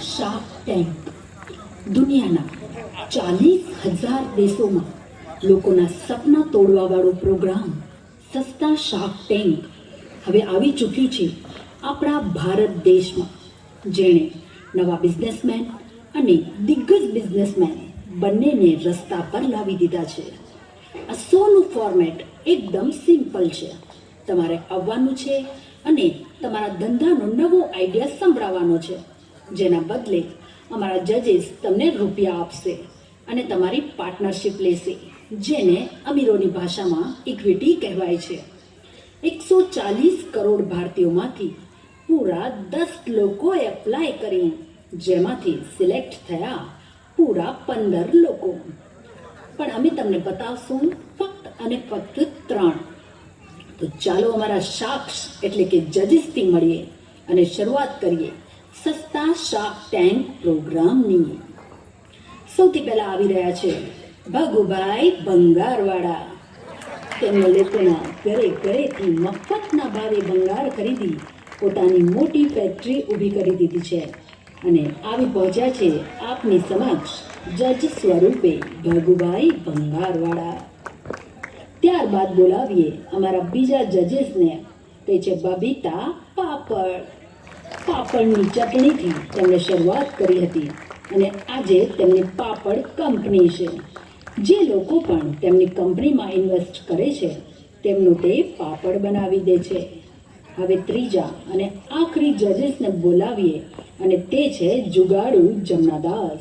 Shark tank દુનિયાના 40,000 દેશોમાં લોકોના સપના તોડવાવાળો પ્રોગ્રામ સસ્તા શાર્ક ટેન્ક હવે આવી ચૂક્યું છે આપણા ભારત દેશમાં, જેણે નવા બિઝનેસમેન અને દિગ્ગજ બિઝનેસમેન બંનેને રસ્તા પર લાવી દીધા છે. આ શોનું ફોર્મેટ એકદમ સિમ્પલ છે. તમારે આવવાનું છે અને તમારા ધંધાનો નવો આઈડિયા સંભળાવવાનો છે, જેના બદલે અમારા જજીસ તમને રૂપિયા આપશે અને તમારી પાર્ટનરશિપ લેશે, જેને અમીરોની ભાષામાં ઇક્વિટી કહેવાય છે. 140 કરોડ ભારતીયોમાંથી પૂરા 10 લોકોએ એપ્લાય કરી, જેમાંથી સિલેક્ટ થયા પૂરા 15 લોકો. પણ અમે તમને બતાવશું ફક્ત અને ફક્ત 3. તો ચાલો અમારા શાર્ક્સ એટલે કે જજીસથી મળીએ અને શરૂઆત કરીએ સસ્તા શાર્ક ટેન્ક પ્રોગ્રામની. સૌથી પહેલા આવી રહ્યા છે ભગુભાઈ ભંગારવાળા. તેમણે લોકોના ઘરેથી મફતના ભાવે ભંગાર ખરીદી પોતાની મોટી ફેક્ટરી ઊભી કરી દીધી છે અને આવી પહોંચ્યા છે આપની સમક્ષ જજ સ્વરૂપે ભગુભાઈ ભંગારવાળા. ત્યારબાદ બોલાવીએ અમારા બીજા જજીસને. તે છે બબીતા પાપડ. પાપડની ચટણીથી તેમણે શરૂઆત કરી હતી અને આજે તેમની પાપડ કંપની છે. જે લોકો પણ તેમની કંપનીમાં ઇન્વેસ્ટ કરે છે તેમનું તે પાપડ બનાવી દે છે. હવે ત્રીજા અને આખરી જજીસને બોલાવીએ અને તે છે જુગાડુ જમનાદાસ.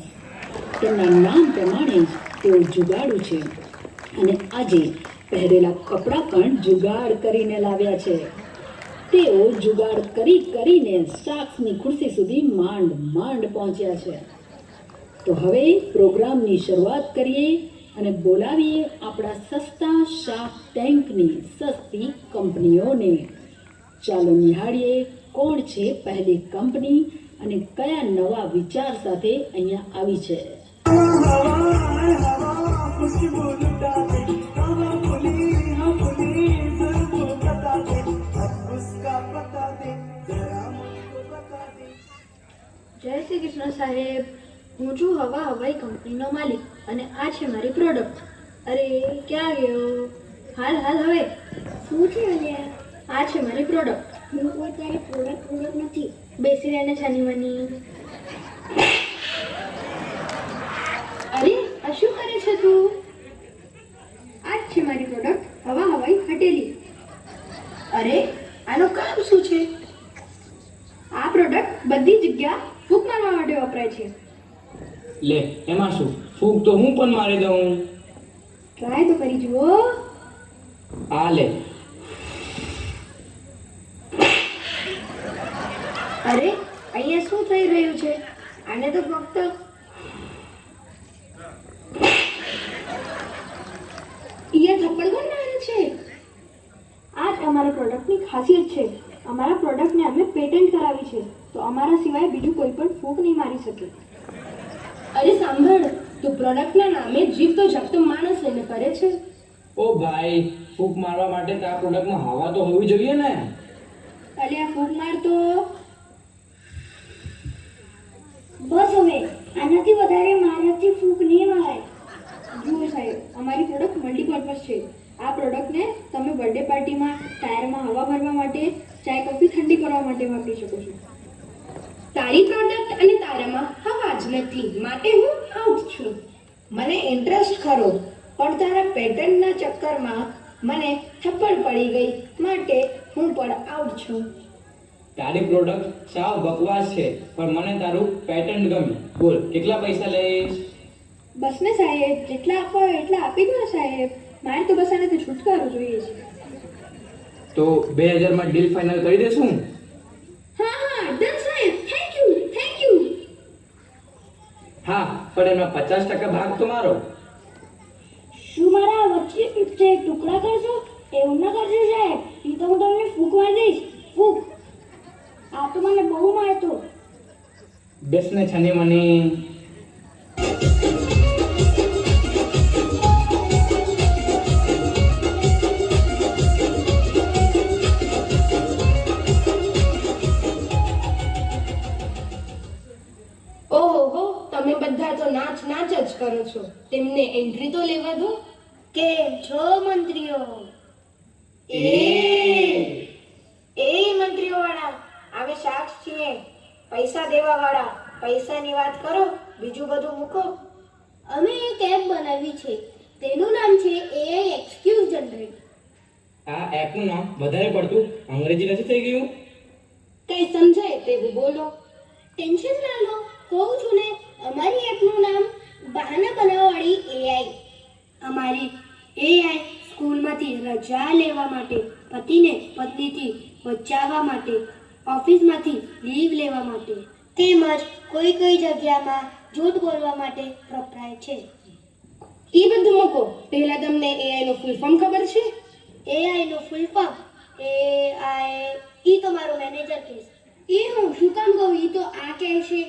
તેમના નામ પ્રમાણે જ તેઓ જુગાડુ છે અને આજે પહેરેલા કપડાં પણ જુગાડ કરીને લાવ્યા છે. તેઓ જુગાડ કરીને શાર્ક્સની ખુરશી સુધી માંડ પહોંચ્યા છે. તો હવે પ્રોગ્રામની શરૂઆત કરીએ અને બોલાવીએ આપણા સસ્તા શાર્ક ટેન્કની સસ્તી કંપનીઓને. ચાલો નિહાળીએ કોણ છે પહેલી કંપની અને કયા નવા વિચાર સાથે અહીંયા આવી છે. જય શ્રી કૃષ્ણ સાહેબ. હું છું હવાઈ કંપનીનો માલિક અને આ છે મારી પ્રોડક્ટ. અરે ક્યાં ગયો? હાલ હવે શું છે? આ છે મારી પ્રોડક્ટ. હું કોઈ તારી પ્રોડક્ટ નથી. બેસી રહેને છાની માની. અરે આ શું કરે છે તું? આ જ છે મારી પ્રોડક્ટ હવાઈ હટેલી. અરે આનું કામ શું છે? આ પ્રોડક્ટ બધી જગ્યા ફૂંક મારવા માટે વપરાય છે. લે એમાં શું, ફૂંક તો હું પણ મારી દઉં. ટ્રાય તો કરી જુઓ. આ લે. અરે અહીંયા શું થઈ રહ્યું છે? આને તો ફક્ત થપ્પડ કોણ મારે છે? આ જ અમારા પ્રોડક્ટની ખાસિયત છે. અમારા પ્રોડક્ટને અમે પેટન્ટ કરાવી છે, તો અમારા સિવાય બીજું કોઈ પણ ફૂંક નહીં મારી શકે. અરે સાંભળ, તું પ્રોડક્ટના નામે જીવતો જાગતો માણસ લઈને કરે છે. ઓ ભાઈ, ફૂંક મારવા માટે તો આ પ્રોડક્ટમાં હવા તો હોવી જોઈએ ને. અરે આ ફૂંક મારતો. બસ હવે આનાથી વધારે મારાથી ફૂંક નહીં મારાય. જુઓ સાહેબ, અમારી પ્રોડક્ટ મલ્ટીપર્પઝ છે. આ પ્રોડક્ટને તમે બર્થડે પાર્ટીમાં, ટાયરમાં હવા ભરવા માટે, ચાય કોફી ઠંડી કરવા માટે વાપરી શકો છો. તારી પ્રોડક્ટ અને તારામાં હવા જ નથી, માટે હું આઉટ છું. મને ઇન્ટરેસ્ટ ખરો, પણ તારા પેટર્નના ચક્કરમાં મને થપ્પડ પડી ગઈ, માટે હું પણ આઉટ છું. તારી પ્રોડક્ટ સાવ બકવાસ છે, પણ મને તારું પેટર્ન ગમ્યું. બોલ કેટલા પૈસા લઈશ? બસ ને સાહેબ, જેટલા આપવા હોય એટલા આપી દો સાહેબ. મારે તો બસ આનાથી છુટકારો જોઈએ છે. તો 2000 ડીલ ફાઇનલ કરી દેશું. હા ડન સાહેબ. Thank you. હા, પણ એમાં 50% ભાગ તો મારો. શું મારા વચ્ચે ટુકડા કરશો? એવું ના કરશો સાહેબ, એ તો હું તમને ફૂંક મારી દઈશ. ફૂંક. આ તો મને બહુ મારતો. બેસ ને છની મની. તેમને એન્ટ્રી તો લેવા દો. કેમ છો મંત્રીઓ? એ મંત્રીઓ વાળા, અમે સાક્ષ છીએ, પૈસા દેવા વાળા. પૈસાની વાત કરો, બીજું બધું મૂકો. અમે એક એપ બનાવી છે, તેનું નામ છે AI એક્સક્યુઝ જનરેટ. આ એપનું નામ વધારે પડતું અંગ્રેજી નથી થઈ ગયું? કઈ સમજાય તેવું બોલો. ટેન્શન ના લો, કહું છું ને, અમારી એપનું નામ બહાના બનાવવાળી AI. અમારી AI સ્કૂલમાંથી રજા લેવા માટે, પતિને પત્નીથી બચાવવા માટે, ઓફિસમાંથી લીવ લેવા માટે, તેમજ કોઈ કોઈ જગ્યામાં જૂઠ બોલવા માટે વપરાય છે. એ બધું મૂકો, પહેલા તમને AI નું ફૂલ ફોર્મ ખબર છે? AI નું ફૂલ ફોર્મ ઈ તો મારો મેનેજર કહેશે. એ હું શું કામ કહું? એ તો આ કહેશે.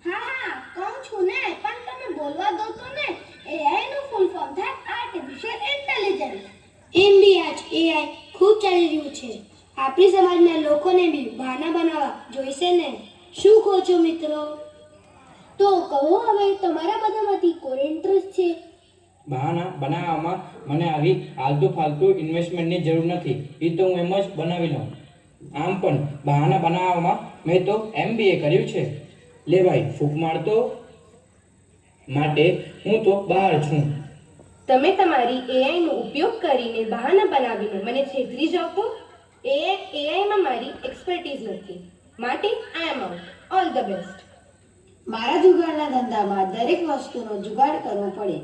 હા કહું છું ને, પણ તમે બોલવા દો તો ને. AI નું ફૂલ ફોર્મ થાય આર્ટિફિશિયલ ઇન્ટેલિજન્સ. એમ બી આજ AI ખૂબ ચાલી રહ્યું છે. આપણી સમાજના લોકોને બી બહાના બનાવવા જોઈશે ને. શું કહો છો મિત્રો? તો કહો હવે, તમારા બધામાંથી કોઈ ઇન્ટરેસ્ટ છે? બહાના બનાવવામાં મને આવી આલતુ ફાલતુ ઇન્વેસ્ટમેન્ટની જરૂર નથી. એ તો હું એમ જ બનાવી લઉં. આમ પણ બહાના બનાવવામાં મેં તો MBA કર્યું છે. લે ભાઈ, ફૂંક મારતો માટે હું તો બહાર છું. તમે તમારી AI નો ઉપયોગ કરીને બહાના બનાવીને મને છેતરી જાઓ તો? AI માં મારી એક્સપર્ટીઝ નથી, માટે આઈ એમ આઉટ. All the best. મારા જુગાડના ધંધામાં દરેક વસ્તુનો જુગાડ કરવો પડે,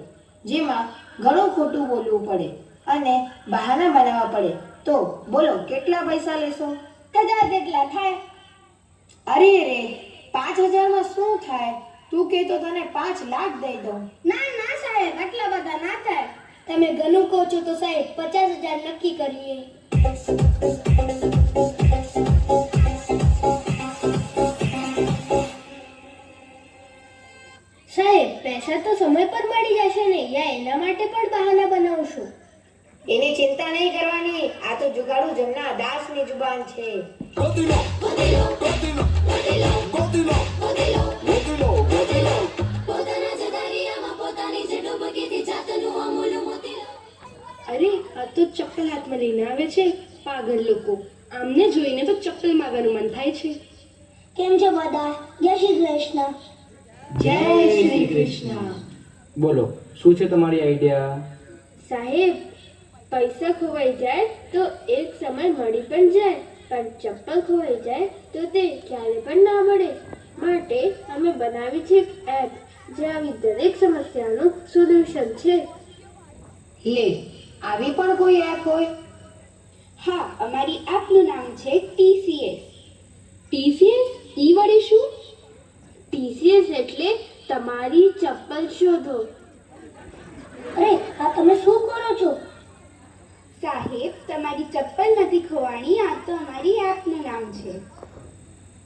જેમાં ઘણું ખોટું બોલવું પડે અને બહાના બનાવવા પડે. તો બોલો, કેટલા પૈસા લેશો? 1000 જેટલા થાય. અરે રે, 5000માં શું થાય? તું કે તો તને 5 લાખ દઈ દઉં. ના ના સાહેબ, આટલા બધા ના થાય. તમે ઘણું કહો છો તો સાહેબ 50000 નક્કી કરીએ. સાહેબ, પૈસા તો સમય પર મળી જશે ને, યા એના માટે પણ બહાના બનાવશો? એની ચિંતા નહીં કરવાની, આ તો જુગાડુ જમના દાસની જુબાન છે. અરે, આ તો ચપ્પલ હાથમાં લઈને આવે છે. પાગલ લોકો, આમને જોઈને તો ચપ્પલ માંગવાનું મન થાય છે. કેમ છો બધા? જય શ્રી કૃષ્ણ. જય શ્રી કૃષ્ણ. બોલો, શું છે તમારી આઈડિયા? સાહેબ, પૈસા ખોવાઈ જાય તો એક સમય મળી પણ જાય, પણ ચપ્પલ ખોવાઈ જાય તો તે ક્યારે પણ ના મળે. માટે અમે બનાવી છે એક એપ, જે આવી દરેક સમસ્યાનું સોલ્યુશન છે. લે, આવી પણ કોઈ એપ હોય? હા, અમારી એપનું નામ છે TCS. TCS? ઈ વળી શું? TCS એટલે તમારી ચપ્પલ શોધો. અરે, આ તમે શું કરો છો? સાહેબ, તમારી ચપ્પલ નથી ખોવાણી, આ તો અમારી એપનું નામ છે.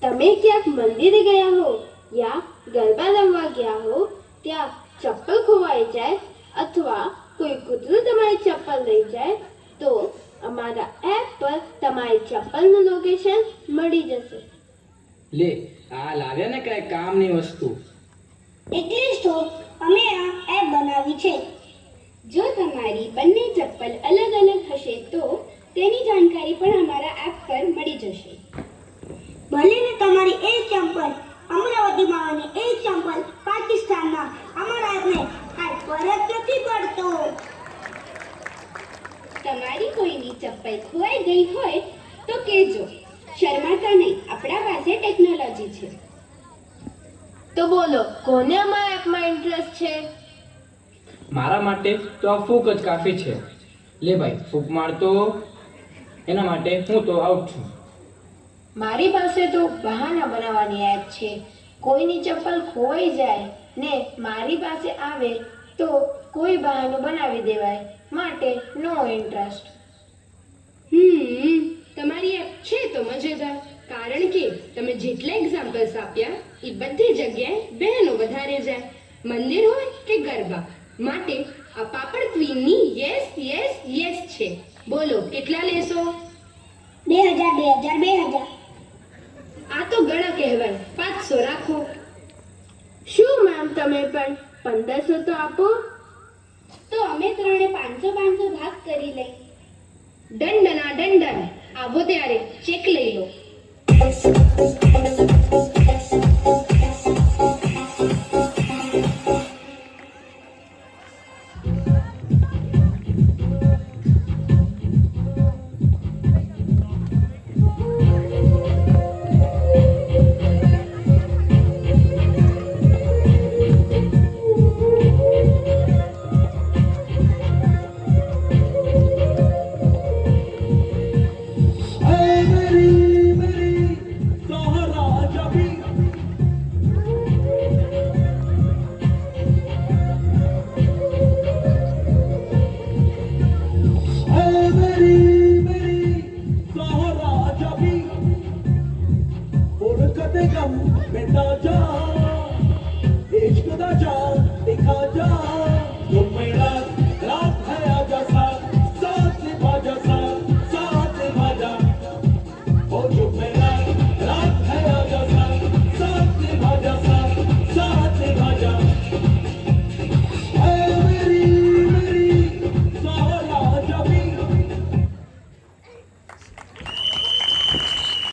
તમે ક્યાંક મંદિરે ગયા હો યા ગરબા રમવા ગયા હો, ત્યાં ચપ્પલ ખોવાઈ જાય અથવા કોઈ કૂતરું તમારી ચપ્પલ લઈ જાય તો અમારા એપ પર તમારી ચપ્પલનું લોકેશન મળી જશે. લે, આ લાવ્યા ને કઈ કામની વસ્તુ. એટલે જ તો અમે આ એપ બનાવી છે. જો તમારી બંને ચપ્પલ અલગ અલગ હશે તો તેની જાણકારી પણ અમારા એપ પર મળી જશે. ભલે ને તમારી એક ચંપલ અમરાવતીમાં અને એક ચંપલ પાકિસ્તાનમાં, અમારા એપને કાંઈ ફરક નથી પડતો. તમારી કોઈની ચપ્પલ ખોવાઈ ગઈ હોય તો કહેજો, શરમાતા નહીં, આપણા પાસે ટેકનોલોજી છે. તો બોલો, કોને અમારા એપમાં ઇન્ટરેસ્ટ છે? મારા માટે તો આ ફૂક જ કાફી છે. લે ભાઈ, ફૂક મારતો એના માટે હું તો આઉટ છું. મારી પાસે તો બહાના બનાવવાની એપ છે. કોઈની ચપ્પલ ખોવાઈ જાય ને મારી પાસે આવે તો કોઈ બહાનું બનાવી દેવાય, માટે નો ઇન્ટરેસ્ટ. તમારી એપ છે તો મજેદાર, કારણ કે તમે જેટલા એક્ઝામ્પલ્સ આપ્યા એ બધી જગ્યાએ બહેનો વધારે જાય, મંદિર હોય કે ગરબા. માટે આ પાપડ ક્વીનની યસ યસ યસ છે. બોલો, કેટલા લેશો? 2000. આ તો ઘણા કહેવાય, 500 રાખો. શું મેમ, તમે પણ 1500 તો આપો. અમે ત્રણે 500 ભાગ કરી લઈ. દંડના દંડન. આવો ત્યારે ચેક લઈ લો. बेटा जा इश्क दा जा दिखा जा